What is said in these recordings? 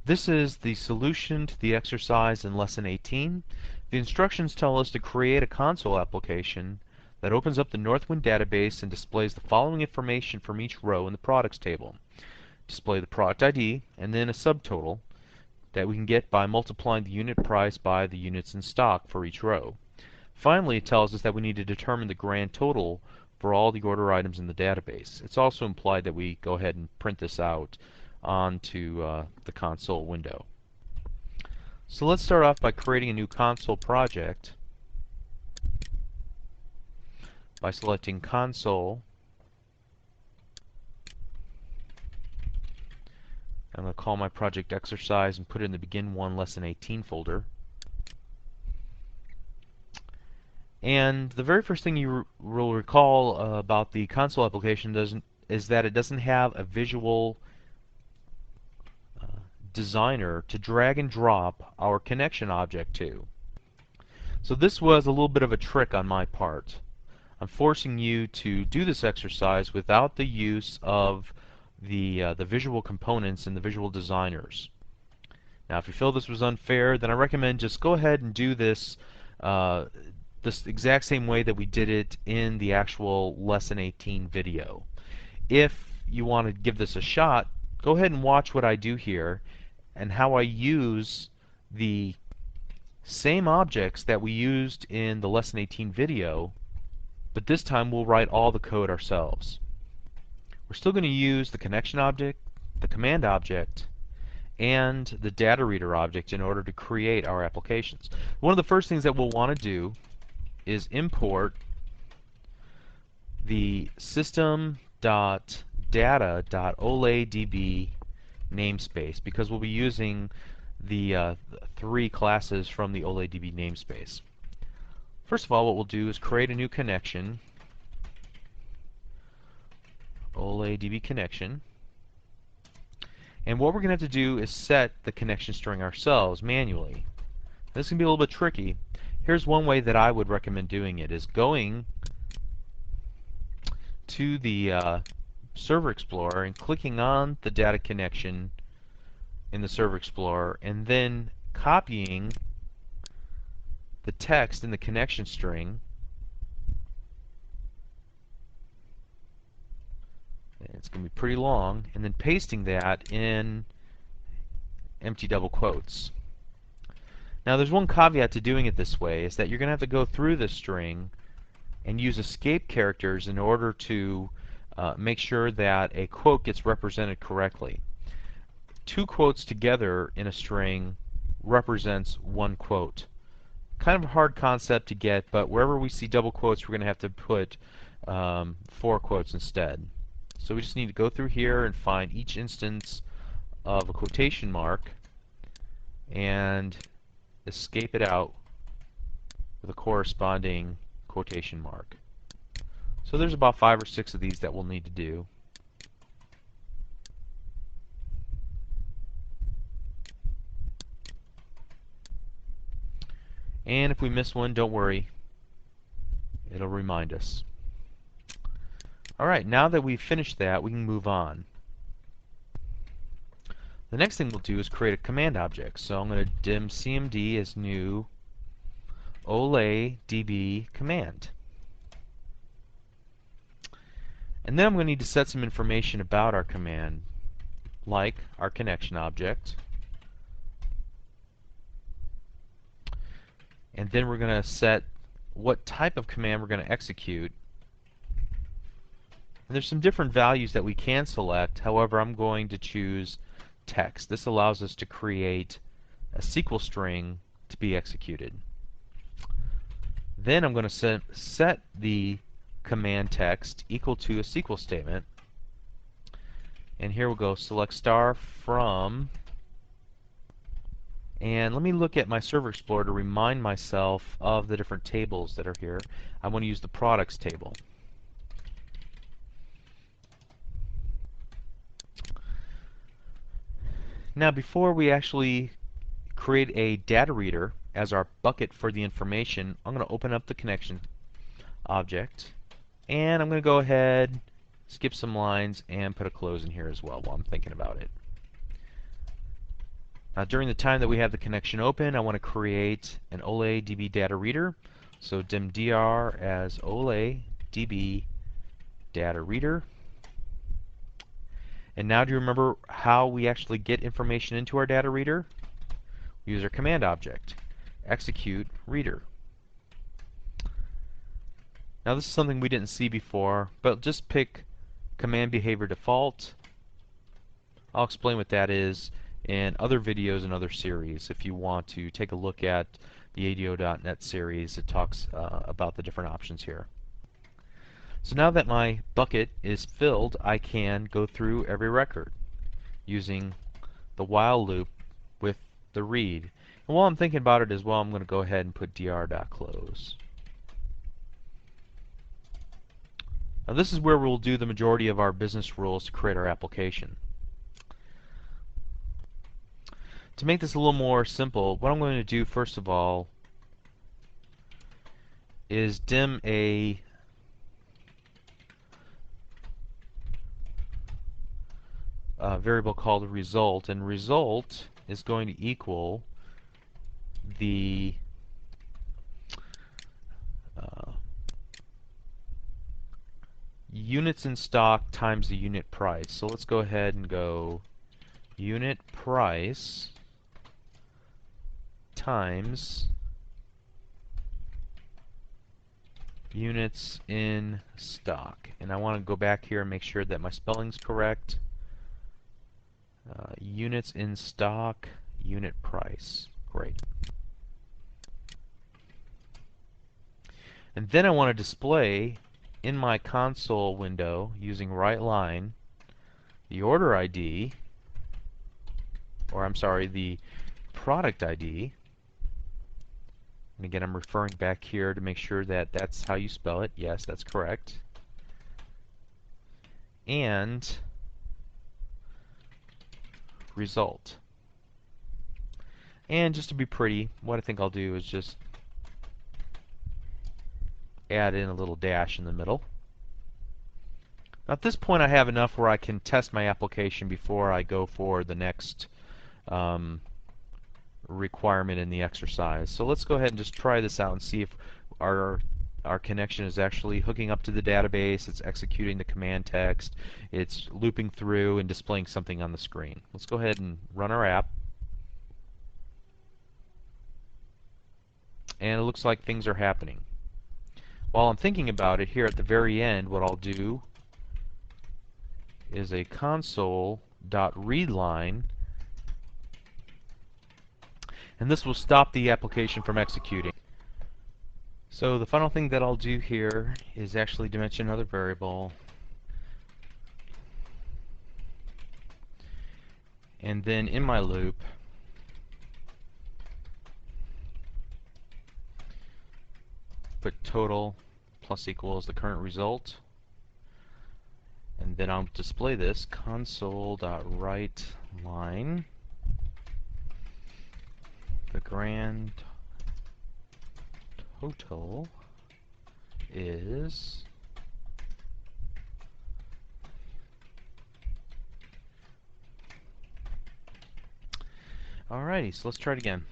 This is the solution to the exercise in Lesson 18. The instructions tell us to create a console application that opens up the Northwind database and displays the following information from each row in the products table. Display the product ID and then a subtotal that we can get by multiplying the unit price by the units in stock for each row. Finally, it tells us that we need to determine the grand total for all the order items in the database. It's also implied that we go ahead and print this out onto the console window. So let's start off by creating a new console project by selecting Console. I'm going to call my project Exercise and put it in the Begin 1 Lesson 18 folder. And the very first thing you will recall about the console application is that it doesn't have a visual designer to drag and drop our connection object to. So this was a little bit of a trick on my part. I'm forcing you to do this exercise without the use of the visual components and the visual designers. Now if you feel this was unfair, then I recommend just go ahead and do this this exact same way that we did it in the actual Lesson 18 video. If you want to give this a shot, go ahead and watch what I do here and how I use the same objects that we used in the Lesson 18 video, but this time we'll write all the code ourselves. We're still going to use the connection object, the command object, and the data reader object in order to create our applications. One of the first things that we'll want to do is import the system.data.oladb namespace, because we'll be using the three classes from the oladb namespace. First of all, what we'll do is create a new connection, oladb connection, and what we're going to have to do is set the connection string ourselves manually. This can be a little bit tricky. Here's one way that I would recommend doing it, is going to the Server Explorer and clicking on the data connection in the Server Explorer and then copying the text in the connection string, and it's going to be pretty long, and then pasting that in empty double quotes. Now there's one caveat to doing it this way, is that you're going to have to go through this string and use escape characters in order to make sure that a quote gets represented correctly. Two quotes together in a string represents one quote. Kind of a hard concept to get, but wherever we see double quotes, we're going to have to put 4 quotes instead. So we just need to go through here and find each instance of a quotation mark and escape it out with a corresponding quotation mark. So there's about 5 or 6 of these that we'll need to do. And if we miss one, don't worry, it'll remind us. Alright, now that we've finished that, we can move on. The next thing we'll do is create a command object. So I'm going to dim cmd as new oladb command. And then I'm going to need to set some information about our command, like our connection object. And then we're going to set what type of command we're going to execute. And there's some different values that we can select. However, I'm going to choose text. This allows us to create a SQL string to be executed. Then I'm going to set the command text equal to a SQL statement. And here we'll go select star from, and let me look at my Server Explorer to remind myself of the different tables that are here. I want to use the products table. Now before we actually create a data reader as our bucket for the information, I'm going to open up the connection object, and I'm going to go ahead, skip some lines, and put a close in here as well while I'm thinking about it. During the time that we have the connection open, I want to create an OLE DB data reader. So dim dr as OLE DB data reader. And now do you remember how we actually get information into our data reader? We use our command object, execute reader. Now this is something we didn't see before, but just pick command behavior default. I'll explain what that is in other videos and other series. If you want to take a look at the ADO.NET series, it talks about the different options here. So now that my bucket is filled, I can go through every record using the while loop with the read. And while I'm thinking about it as well, I'm going to go ahead and put dr.close. Now this is where we'll do the majority of our business rules to create our application. To make this a little more simple, what I'm going to do first of all is dim a variable called result, and result is going to equal the units in stock times the unit price. So let's go ahead and go unit price times units in stock. And I want to go back here and make sure that my spelling's correct. Units in stock, unit price. Great. And then I want to display in my console window using right line the order ID, or I'm sorry, the product ID. And again, I'm referring back here to make sure that that's how you spell it. Yes, that's correct. And result. And just to be pretty, what I think I'll do is just add in a little dash in the middle. Now at this point I have enough where I can test my application before I go for the next requirement in the exercise. So let's go ahead and just try this out and see if our connection is actually hooking up to the database, it's executing the command text, it's looping through and displaying something on the screen. Let's go ahead and run our app. And it looks like things are happening. While I'm thinking about it, here at the very end, what I'll do is a console.readLine, and this will stop the application from executing. So the final thing that I'll do here is actually dimension another variable, and then in my loop put total plus equals the current result, and then I'll display this console.writeLine, the grand total is alrighty, so let's try it again.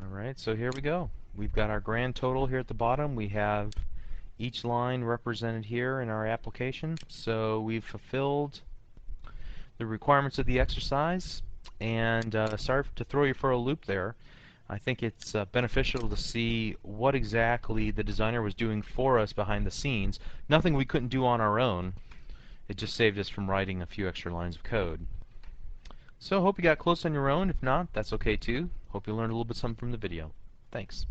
Alright, so here we go. We've got our grand total here at the bottom. We have each line represented here in our application. So we've fulfilled the requirements of the exercise. And sorry to throw you for a loop there. I think it's beneficial to see what exactly the designer was doing for us behind the scenes. Nothing we couldn't do on our own. It just saved us from writing a few extra lines of code. So hope you got close on your own. If not, that's okay too. Hope you learned a little bit something from the video. Thanks.